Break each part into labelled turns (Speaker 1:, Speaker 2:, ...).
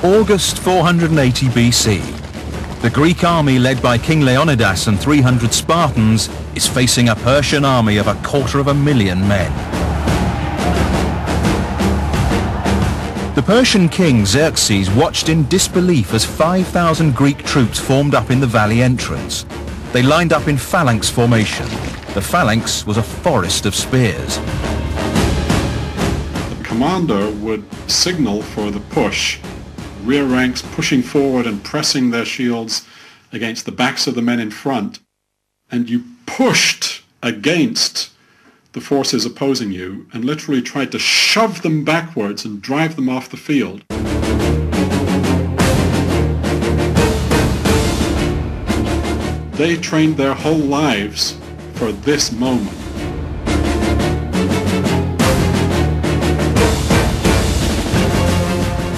Speaker 1: August 480 BC. The Greek army led by King Leonidas and 300 Spartans is facing a Persian army of 250,000 men. The Persian king Xerxes watched in disbelief as 5,000 Greek troops formed up in the valley entrance. They lined up in phalanx formation. The phalanx was a forest of spears.
Speaker 2: The commander would signal for the push, rear ranks pushing forward and pressing their shields against the backs of the men in front, and you pushed against the forces opposing you and literally tried to shove them backwards and drive them off the field. They trained their whole lives for this moment.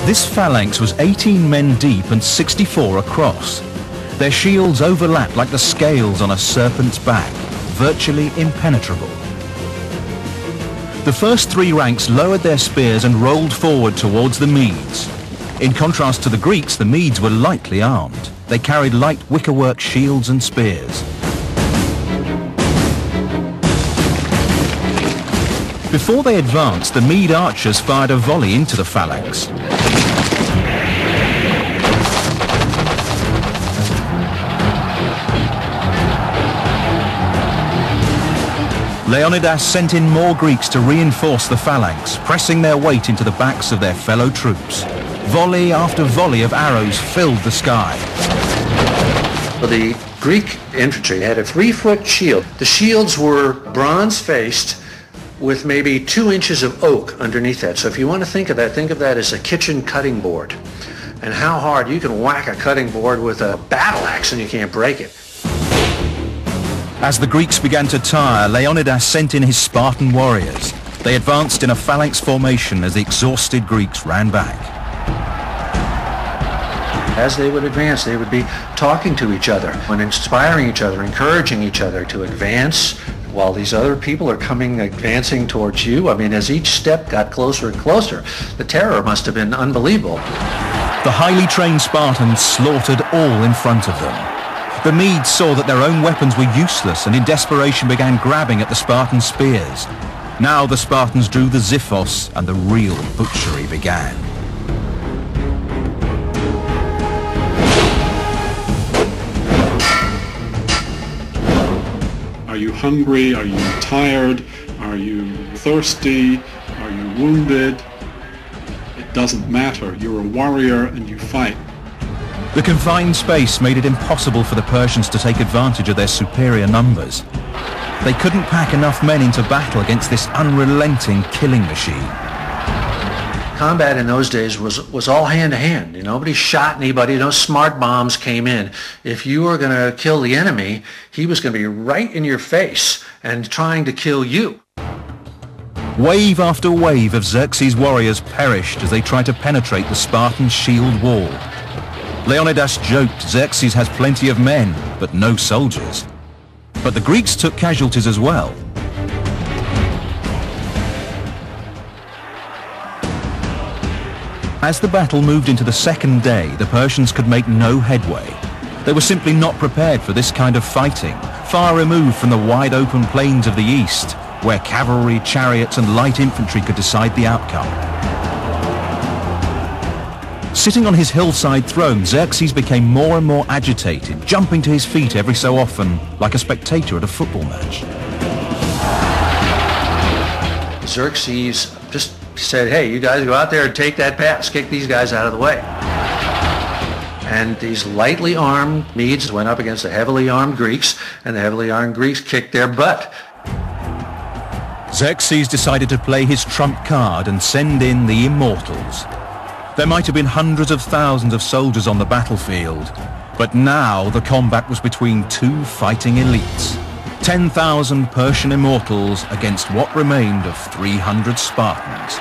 Speaker 1: This phalanx was 18 men deep and 64 across. Their shields overlapped like the scales on a serpent's back, virtually impenetrable. The first three ranks lowered their spears and rolled forward towards the Medes. In contrast to the Greeks, the Medes were lightly armed. They carried light wickerwork shields and spears. Before they advanced, the Mede archers fired a volley into the phalanx. Leonidas sent in more Greeks to reinforce the phalanx, pressing their weight into the backs of their fellow troops. Volley after volley of arrows filled the sky.
Speaker 3: The Greek infantry had a 3-foot shield. The shields were bronze-faced with maybe 2 inches of oak underneath that. So if you want to think of that as a kitchen cutting board. And how hard you can whack a cutting board with a battle axe and you can't break it.
Speaker 1: As the Greeks began to tire, Leonidas sent in his Spartan warriors. They advanced in a phalanx formation as the exhausted Greeks ran back.
Speaker 3: As they would advance, they would be talking to each other and inspiring each other, encouraging each other to advance while these other people are advancing towards you. I mean, as each step got closer and closer, the terror must have been unbelievable.
Speaker 1: The highly trained Spartans slaughtered all in front of them. The Medes saw that their own weapons were useless and in desperation began grabbing at the Spartan spears. Now the Spartans drew the xiphos and the real butchery began.
Speaker 2: Are you hungry? Are you tired? Are you thirsty? Are you wounded? It doesn't matter. You're a warrior and you fight.
Speaker 1: The confined space made it impossible for the Persians to take advantage of their superior numbers. They couldn't pack enough men into battle against this unrelenting killing machine.
Speaker 3: Combat in those days was all hand-to-hand. Nobody shot anybody. No smart bombs came in. If you were going to kill the enemy, he was going to be right in your face and trying to kill you.
Speaker 1: Wave after wave of Xerxes' warriors perished as they tried to penetrate the Spartan shield wall. Leonidas joked Xerxes has plenty of men, but no soldiers. But the Greeks took casualties as well. As the battle moved into the second day, the Persians could make no headway. They were simply not prepared for this kind of fighting, far removed from the wide open plains of the east, where cavalry, chariots and light infantry could decide the outcome. Sitting on his hillside throne, Xerxes became more and more agitated, jumping to his feet every so often, like a spectator at a football match.
Speaker 3: Xerxes just said, hey, you guys go out there and take that pass, kick these guys out of the way. And these lightly armed Medes went up against the heavily armed Greeks, and the heavily armed Greeks kicked their butt.
Speaker 1: Xerxes decided to play his trump card and send in the immortals. There might have been hundreds of thousands of soldiers on the battlefield, but now the combat was between two fighting elites. 10,000 Persian immortals against what remained of 300 Spartans.